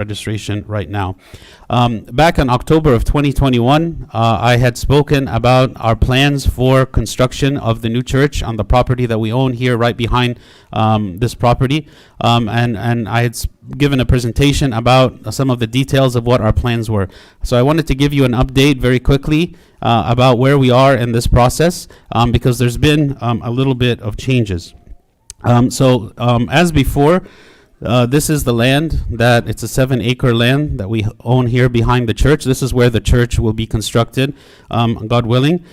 registration right now. Back in October of 2021, I had spoken about our plans for construction of the new church on the property that we own here right behind this property. And I had given a presentation about some of the details of what our plans were. So I wanted to give you an update very quickly about where we are in this process, because there's been a little bit of changes. As before, this is the land that it's a 7-acre land that we own here behind the church. This is where the church will be constructed, God willing.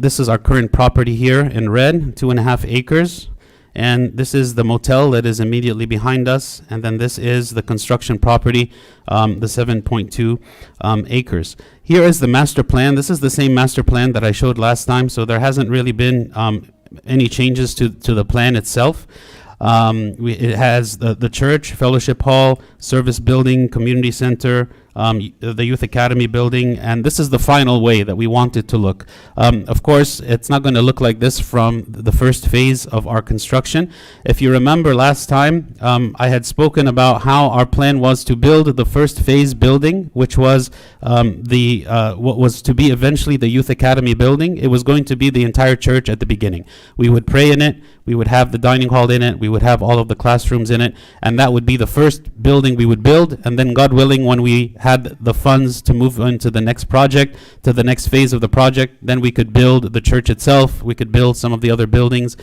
This is our current property here in red, 2.5 acres. And this is the motel that is immediately behind us. And then this is the construction property, the 7.2 acres. Here is the master plan. This is the same master plan that I showed last time. So there hasn't really been any changes to the plan itself. It has the church, fellowship hall, service building, community center, the youth academy building, and this is the final way that we want it to look. Of course, it's not going to look like this from the first phase of our construction. If you remember last time, I had spoken about how our plan was to build the first phase building, which was what was to be eventually the youth academy building. It was going to be the entire church at the beginning. We would pray in it, we would have the dining hall in it, we would have all of the classrooms in it, and that would be the first building we would build. And then God willing, when we had the funds to move into the next project, to the next phase of the project, then we could build the church itself. We could build some of the other buildings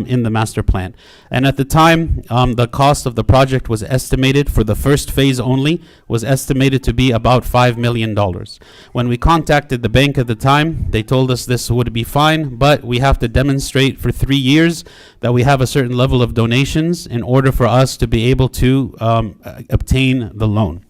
in the master plan. And at the time, the cost of the project was estimated for the first phase only, was estimated to be about $5 million. When we contacted the bank at the time, they told us this would be fine, but we have to demonstrate for 3 years that we have a certain level of donations in order for us to be able to obtain the loan.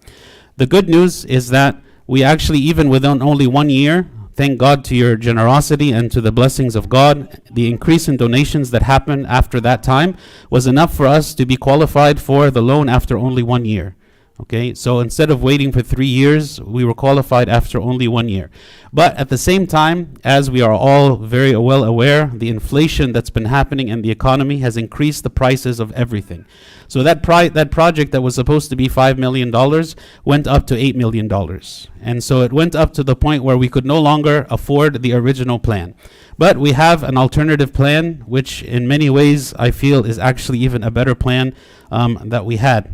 The good news is that we actually, even within only 1 year, thank God to your generosity and to the blessings of God, the increase in donations that happened after that time was enough for us to be qualified for the loan after only 1 year. Okay, so instead of waiting for 3 years, we were qualified after only 1 year. But at the same time, as we are all very well aware, the inflation that's been happening in the economy has increased the prices of everything. So that project that was supposed to be $5 million went up to $8 million. And so it went up to the point where we could no longer afford the original plan. But we have an alternative plan, which in many ways I feel is actually even a better plan that we had.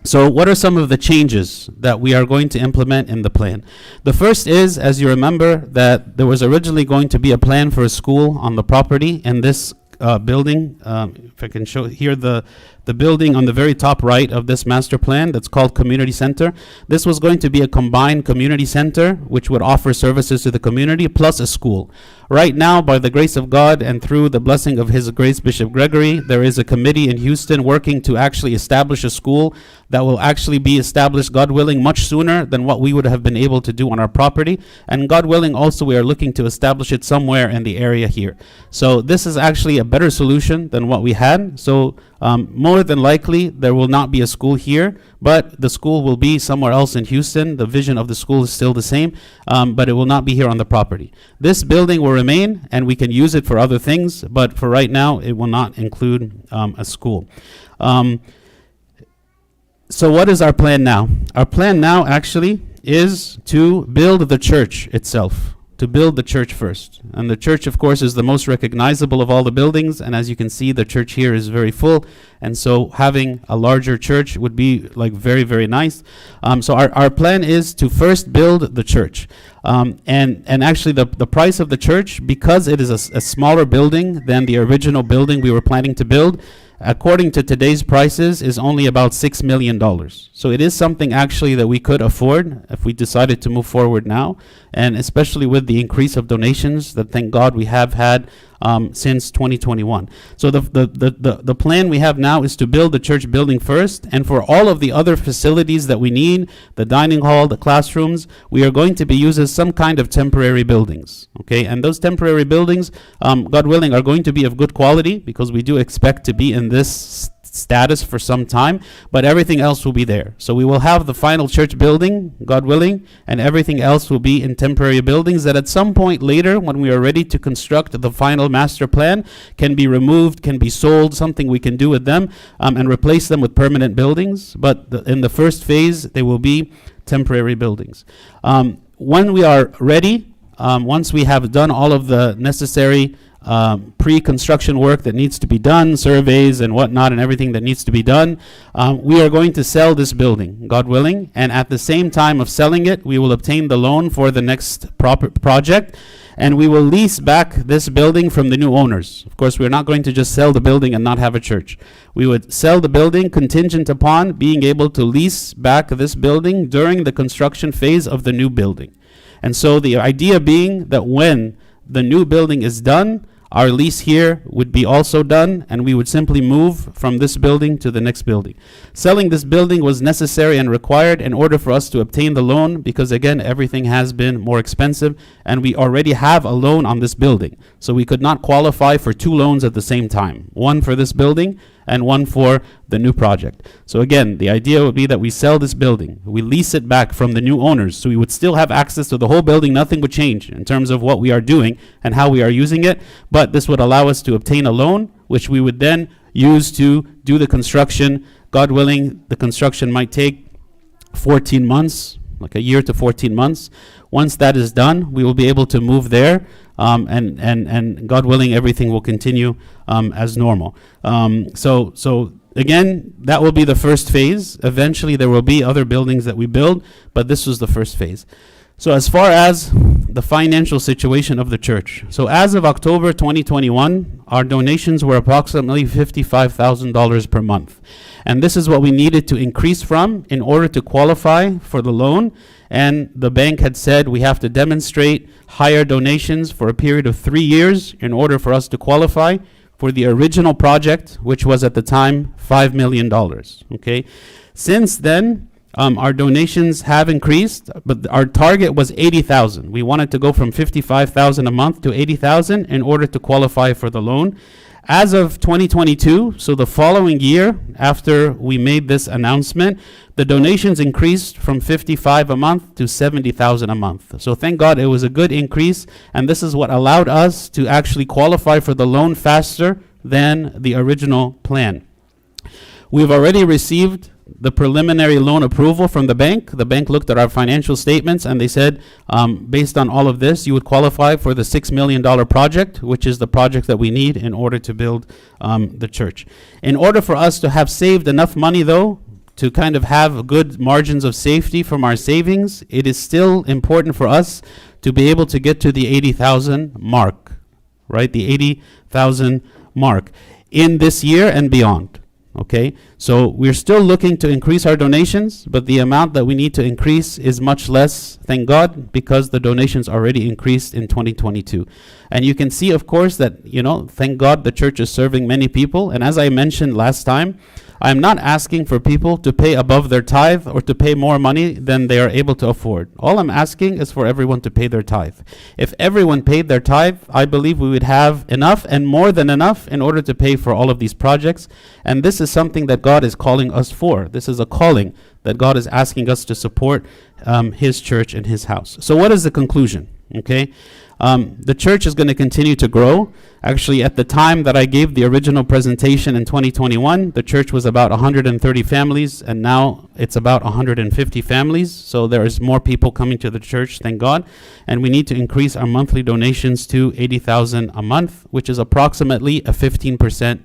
So what are some of the changes that we are going to implement in the plan? The first is, as you remember, that there was originally going to be a plan for a school on the property in this building. If I can show here the building on the very top right of this master plan that's called Community Center. This was going to be a combined community center which would offer services to the community plus a school. Right now, by the grace of God and through the blessing of His Grace Bishop Gregory, there is a committee in Houston working to actually establish a school that will actually be established, God willing, much sooner than what we would have been able to do on our property. And God willing, also we are looking to establish it somewhere in the area here. So this is actually a better solution than what we had. So more than likely, there will not be a school here, but the school will be somewhere else in Houston. The vision of the school is still the same, but it will not be here on the property. This building will remain, and we can use it for other things, but for right now, it will not include a school. So what is our plan now? Our plan now actually is to build the church itself. To build the church first. And the church, of course, is the most recognizable of all the buildings. And as you can see, the church here is very full. And so having a larger church would be like very, very nice. So our plan is to first build the church. And actually the price of the church, because it is a smaller building than the original building we were planning to build, according to today's prices, is only about $6 million. So it is something actually that we could afford if we decided to move forward now, and especially with the increase of donations that, thank God, we have had since 2021. So the plan we have now is to build the church building first, and for all of the other facilities that we need, the dining hall, the classrooms, we are going to be using some kind of temporary buildings, okay? And those temporary buildings, God willing, are going to be of good quality, because we do expect to be in this status for some time, but everything else will be there. So we will have the final church building, God willing, and everything else will be in temporary buildings that at some point later, when we are ready to construct the final master plan, can be removed, can be sold, something we can do with them, and replace them with permanent buildings. But in the first phase, they will be temporary buildings. When we are ready, once we have done all of the necessary pre-construction work that needs to be done, surveys and whatnot and everything that needs to be done, we are going to sell this building, God willing, and at the same time of selling it, we will obtain the loan for the next project, and we will lease back this building from the new owners. Of course, we're not going to just sell the building and not have a church. We would sell the building contingent upon being able to lease back this building during the construction phase of the new building. And so the idea being that when the new building is done, our lease here would be also done, and we would simply move from this building to the next building. Selling this building was necessary and required in order for us to obtain the loan, because again, everything has been more expensive, and we already have a loan on this building. So we could not qualify for two loans at the same time, one for this building and one for the new project. So again, the idea would be that we sell this building, we lease it back from the new owners, so we would still have access to the whole building. Nothing would change in terms of what we are doing and how we are using it, but this would allow us to obtain a loan, which we would then use to do the construction. God willing, the construction might take 14 months, like a year to 14 months. Once that is done, we will be able to move there, and God willing, everything will continue as normal. So again, that will be the first phase. Eventually, there will be other buildings that we build, but this was the first phase. So as far as the financial situation of the church, so as of October 2021, our donations were approximately $55,000 per month. And this is what we needed to increase from in order to qualify for the loan. And the bank had said we have to demonstrate higher donations for a period of 3 years in order for us to qualify for the original project, which was at the time $5 million. Okay. Since then, our donations have increased, but our target was 80,000. We wanted to go from 55,000 a month to 80,000 in order to qualify for the loan. As of 2022, so the following year after we made this announcement, the donations increased from 55 a month to 70,000 a month. So thank God it was a good increase, and this is what allowed us to actually qualify for the loan faster than the original plan. We've already received the preliminary loan approval from the bank. The bank looked at our financial statements and they said, based on all of this, you would qualify for the $6 million project, which is the project that we need in order to build the church. In order for us to have saved enough money, though, to kind of have good margins of safety from our savings, it is still important for us to be able to get to the 80,000 mark, right? The 80,000 mark in this year and beyond. Okay, so we're still looking to increase our donations, but the amount that we need to increase is much less, thank God, because the donations already increased in 2022. And you can see, of course, that, thank God the church is serving many people. And as I mentioned last time, I'm not asking for people to pay above their tithe or to pay more money than they are able to afford. All I'm asking is for everyone to pay their tithe. If everyone paid their tithe, I believe we would have enough and more than enough in order to pay for all of these projects. And this is something that God is calling us for. This is a calling that God is asking us to support His church and His house. So what is the conclusion? Okay. The church is going to continue to grow. Actually, at the time that I gave the original presentation in 2021, the church was about 130 families, and now it's about 150 families. So there is more people coming to the church, thank God. And we need to increase our monthly donations to 80,000 a month, which is approximately a 15%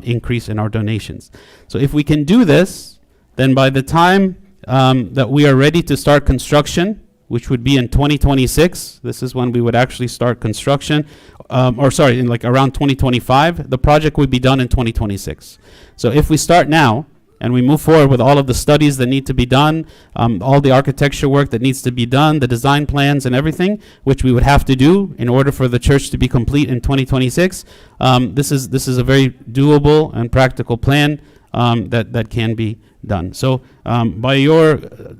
increase in our donations. So if we can do this, then by the time that we are ready to start construction, which would be in 2026. This is when we would actually start construction, in like around 2025. The project would be done in 2026. So if we start now and we move forward with all of the studies that need to be done, all the architecture work that needs to be done, the design plans and everything, which we would have to do in order for the church to be complete in 2026, this is a very doable and practical plan that can be done. So by your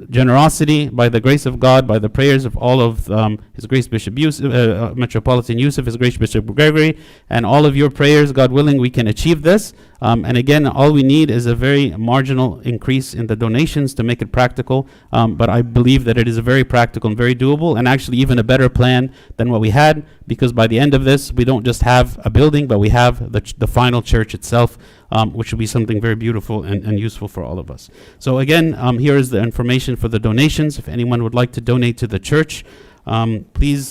generosity, by the grace of God, by the prayers of all of His Grace Bishop Yusuf, Metropolitan Yusuf, His Grace Bishop Gregory, and all of your prayers, God willing, we can achieve this. And again, all we need is a very marginal increase in the donations to make it practical. But I believe that it is very practical and very doable, and actually even a better plan than what we had, because by the end of this, we don't just have a building, but we have the final church itself, which will be something very beautiful and useful for all of us. So again, here is the information for the donations. If anyone would like to donate to the church, please